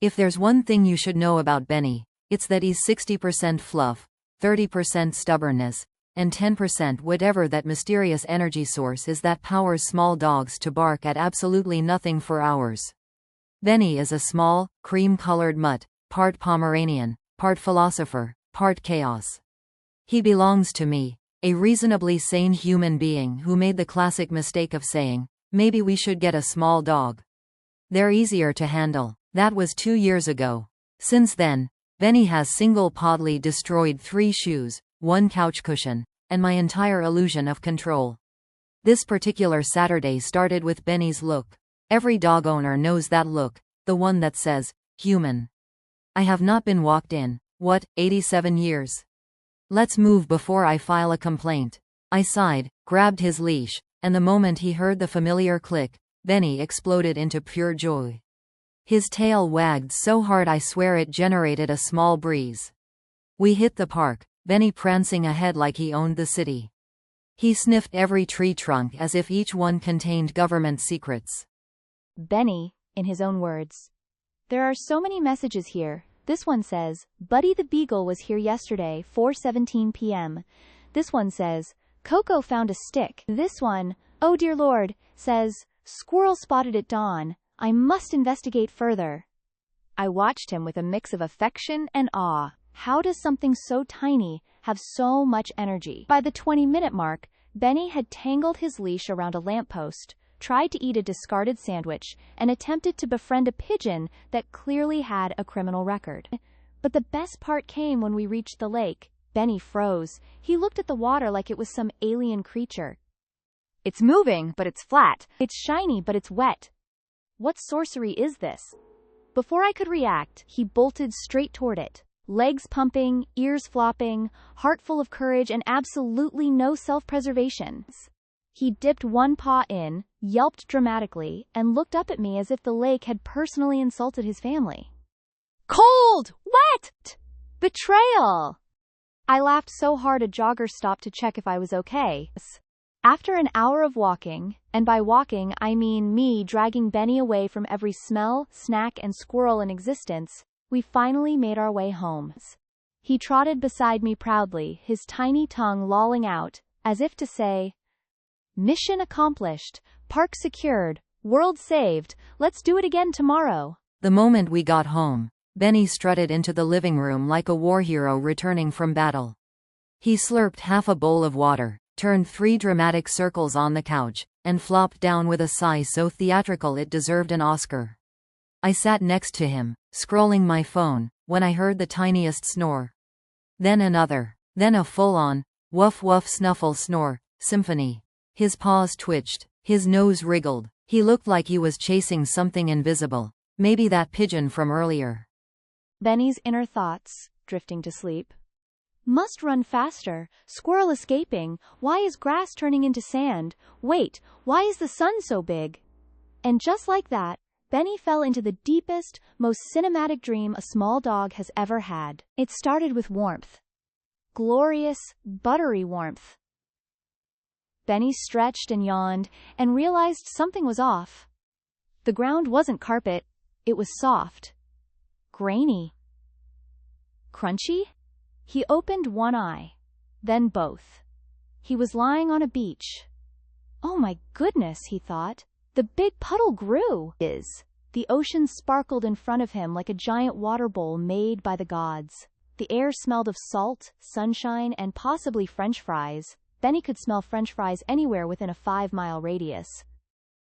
If there's one thing you should know about Benny, it's that he's 60% fluff, 30% stubbornness, and 10% whatever that mysterious energy source is that powers small dogs to bark at absolutely nothing for hours. Benny is a small, cream-colored mutt, part Pomeranian, part philosopher, part chaos. He belongs to me, a reasonably sane human being who made the classic mistake of saying, maybe we should get a small dog. They're easier to handle. That was 2 years ago. Since then, Benny has single-podedly destroyed 3 shoes, 1 couch cushion, and my entire illusion of control. This particular Saturday started with Benny's look. Every dog owner knows that look, the one that says, human. I have not been walked in, 87 years? Let's move before I file a complaint. I sighed, grabbed his leash, and the moment he heard the familiar click, Benny exploded into pure joy. His tail wagged so hard I swear it generated a small breeze. We hit the park, Benny prancing ahead like he owned the city. He sniffed every tree trunk as if each one contained government secrets. Benny, in his own words. There are so many messages here. This one says, Buddy the Beagle was here yesterday, 4:17 p.m. This one says, Coco found a stick. This one, oh dear Lord, says, Squirrel spotted at dawn. I must investigate further. I watched him with a mix of affection and awe. How does something so tiny have so much energy? By the 20-minute mark, Benny had tangled his leash around a lamppost, tried to eat a discarded sandwich, and attempted to befriend a pigeon that clearly had a criminal record. But the best part came when we reached the lake. Benny froze. He looked at the water like it was some alien creature. It's moving, but it's flat. It's shiny, but it's wet. What sorcery is this? Before I could react, he bolted straight toward it. Legs pumping, ears flopping, heart full of courage and absolutely no self-preservation. He dipped one paw in, yelped dramatically, and looked up at me as if the lake had personally insulted his family. Cold! Wet! Betrayal! I laughed so hard a jogger stopped to check if I was okay. After an hour of walking, and by walking I mean me dragging Benny away from every smell, snack, and squirrel in existence, we finally made our way home. He trotted beside me proudly, his tiny tongue lolling out, as if to say, Mission accomplished, park secured, world saved, let's do it again tomorrow. The moment we got home, Benny strutted into the living room like a war hero returning from battle. He slurped half a bowl of water, turned 3 dramatic circles on the couch, and flopped down with a sigh so theatrical it deserved an Oscar. I sat next to him, scrolling my phone, when I heard the tiniest snore. Then another, then a full-on, woof-woof snuffle snore, symphony. His paws twitched, his nose wriggled, he looked like he was chasing something invisible, maybe that pigeon from earlier. Benny's inner thoughts, drifting to sleep. Must run faster, squirrel escaping, why is grass turning into sand, wait, why is the sun so big? And just like that, Benny fell into the deepest, most cinematic dream a small dog has ever had. It started with warmth. Glorious, buttery warmth. Benny stretched and yawned, and realized something was off. The ground wasn't carpet, it was soft. Grainy. Crunchy? He opened one eye, then both. He was lying on a beach. Oh my goodness, he thought. The big puddle grew. The ocean sparkled in front of him like a giant water bowl made by the gods. The air smelled of salt, sunshine, and possibly French fries. Benny could smell French fries anywhere within a 5-mile radius.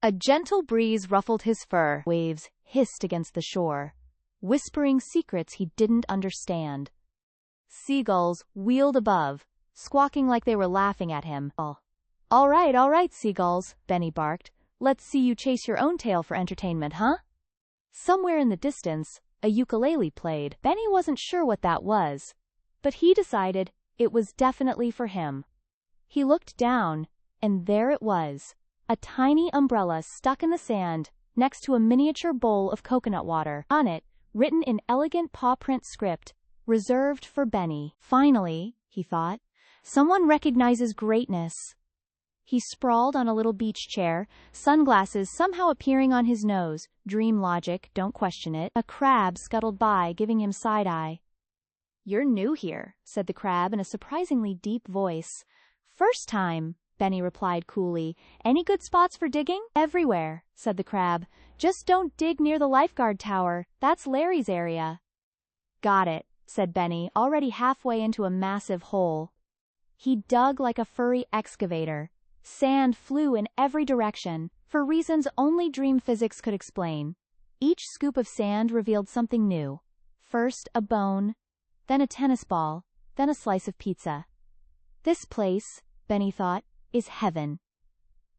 A gentle breeze ruffled his fur. Waves hissed against the shore, whispering secrets he didn't understand. Seagulls wheeled above, squawking like they were laughing at him. All right, seagulls, Benny barked. Let's see you chase your own tail for entertainment, huh? Somewhere in the distance, a ukulele played. Benny wasn't sure what that was, but he decided it was definitely for him. He looked down, and there it was, a tiny umbrella stuck in the sand, next to a miniature bowl of coconut water. On it, written in elegant paw print script, reserved for Benny. Finally, he thought, someone recognizes greatness. He sprawled on a little beach chair, sunglasses somehow appearing on his nose. Dream logic, don't question it. A crab scuttled by, giving him side-eye. "You're new here," said the crab in a surprisingly deep voice. "First time," Benny replied coolly. "Any good spots for digging?" "Everywhere," said the crab. "Just don't dig near the lifeguard tower. That's Larry's area." "Got it," said Benny, already halfway into a massive hole. He dug like a furry excavator. Sand flew in every direction, for reasons only dream physics could explain. Each scoop of sand revealed something new. First a bone, then a tennis ball, then a slice of pizza. This place, Benny thought, is heaven.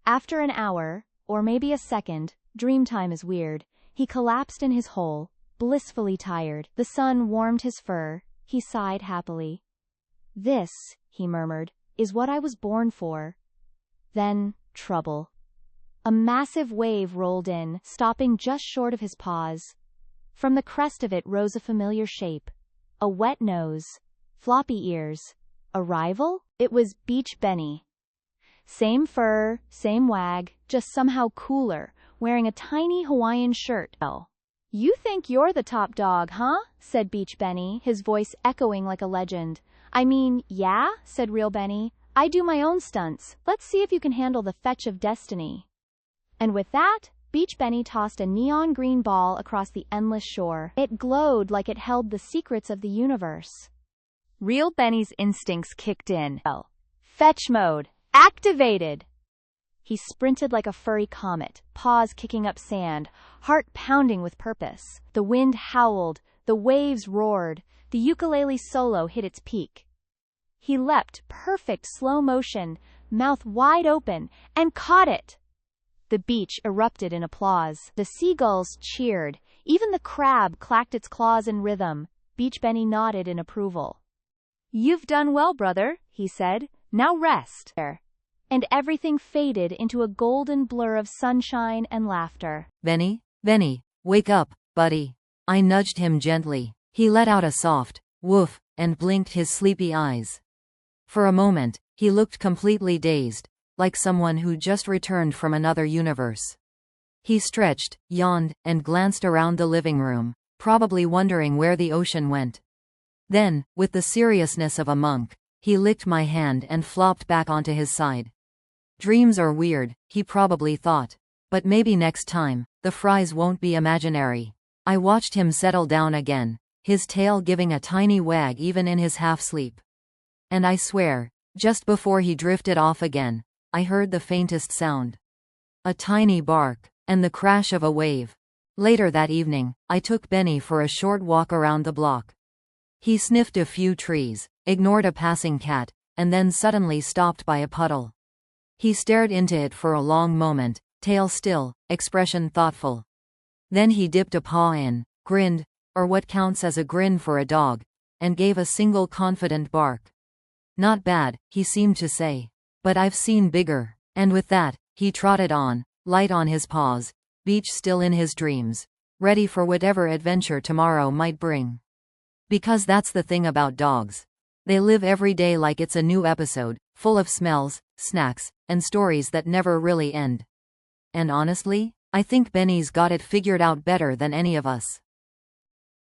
After an hour, or maybe a second, dream time is weird, he collapsed in his hole, blissfully tired. The sun warmed his fur. He sighed happily. "This," he murmured, "is what I was born for." Then, trouble. A massive wave rolled in, stopping just short of his paws. From the crest of it rose a familiar shape. A wet nose, floppy ears. Arrival? It was Beach Benny. Same fur, same wag, just somehow cooler, wearing a tiny Hawaiian shirt. "Oh, you think you're the top dog, huh?" said Beach Benny, his voice echoing like a legend. "I mean, yeah," said Real Benny. "I do my own stunts. Let's see if you can handle the fetch of destiny." And with that, Beach Benny tossed a neon green ball across the endless shore. It glowed like it held the secrets of the universe. Real Benny's instincts kicked in. "Oh, fetch mode activated." He sprinted like a furry comet, paws kicking up sand, heart pounding with purpose. The wind howled, the waves roared, the ukulele solo hit its peak. He leapt, perfect slow motion, mouth wide open, and caught it. The beach erupted in applause. The seagulls cheered. Even the crab clacked its claws in rhythm. Beach Benny nodded in approval. "You've done well, brother," he said. "Now rest." And everything faded into a golden blur of sunshine and laughter. "Benny, Benny, wake up, buddy." I nudged him gently. He let out a soft woof and blinked his sleepy eyes. For a moment, he looked completely dazed, like someone who just returned from another universe. He stretched, yawned, and glanced around the living room, probably wondering where the ocean went. Then, with the seriousness of a monk, he licked my hand and flopped back onto his side. Dreams are weird, he probably thought. But maybe next time, the fries won't be imaginary. I watched him settle down again, his tail giving a tiny wag even in his half-sleep. And I swear, just before he drifted off again, I heard the faintest sound. A tiny bark, and the crash of a wave. Later that evening, I took Benny for a short walk around the block. He sniffed a few trees, ignored a passing cat, and then suddenly stopped by a puddle. He stared into it for a long moment, tail still, expression thoughtful. Then he dipped a paw in, grinned, or what counts as a grin for a dog, and gave a single confident bark. "Not bad," he seemed to say. "But I've seen bigger." And with that, he trotted on, light on his paws, Beach still in his dreams, ready for whatever adventure tomorrow might bring. Because that's the thing about dogs. They live every day like it's a new episode, full of smells, snacks, and stories that never really end. And honestly, I think Benny's got it figured out better than any of us.